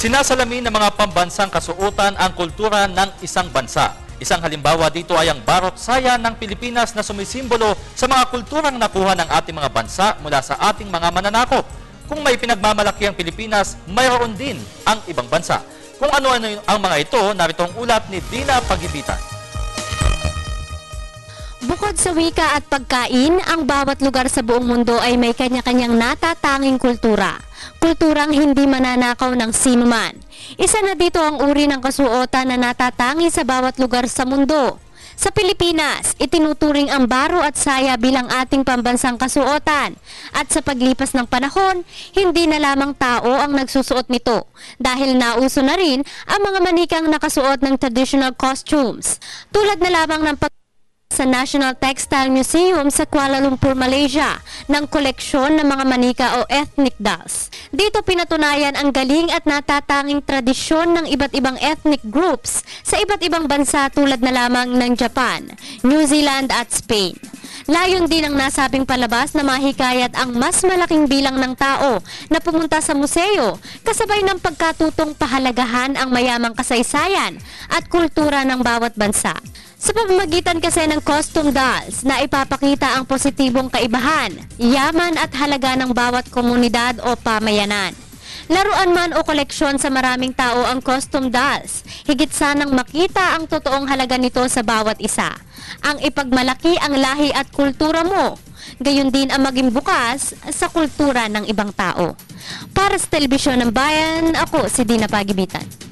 Sinasalamin ng mga pambansang kasuotan ang kultura ng isang bansa. Isang halimbawa dito ay ang Barot Saya ng Pilipinas na sumisimbolo sa mga kulturang nakuha ng ating mga bansa mula sa ating mga mananakop. Kung may pinagmamalaki ang Pilipinas, mayroon din ang ibang bansa. Kung ano-ano ang mga ito, narito ang ulat ni Dina Pagibitan. Bukod sa wika at pagkain, ang bawat lugar sa buong mundo ay may kanya-kanyang natatanging kultura. Kulturang hindi mananakaw ng sinuman. Isa na dito ang uri ng kasuotan na natatangi sa bawat lugar sa mundo. Sa Pilipinas, itinuturing ang baro at saya bilang ating pambansang kasuotan. At sa paglipas ng panahon, hindi na lamang tao ang nagsusuot nito dahil nauso na rin ang mga manikang nakasuot ng traditional costumes. Tulad na lamang ng sa National Textile Museum sa Kuala Lumpur, Malaysia, ng koleksyon ng mga manika o ethnic dolls. Dito pinatunayan ang galing at natatanging tradisyon ng iba't ibang ethnic groups sa iba't ibang bansa tulad na lamang ng Japan, New Zealand at Spain. Layon din ang nasabing palabas na mahikayat ang mas malaking bilang ng tao na pumunta sa museo kasabay ng pagkatutong pahalagahan ang mayamang kasaysayan at kultura ng bawat bansa. Sa pamamagitan kasi ng costume dolls na ipapakita ang positibong kaibahan, yaman at halaga ng bawat komunidad o pamayanan. Laruan man o koleksyon sa maraming tao ang costume dolls, higit sanang makita ang totoong halaga nito sa bawat isa. Ang ipagmalaki ang lahi at kultura mo, gayon din ang maging bukas sa kultura ng ibang tao. Para sa Telebisyon ng Bayan, ako si Dina Pagibitan.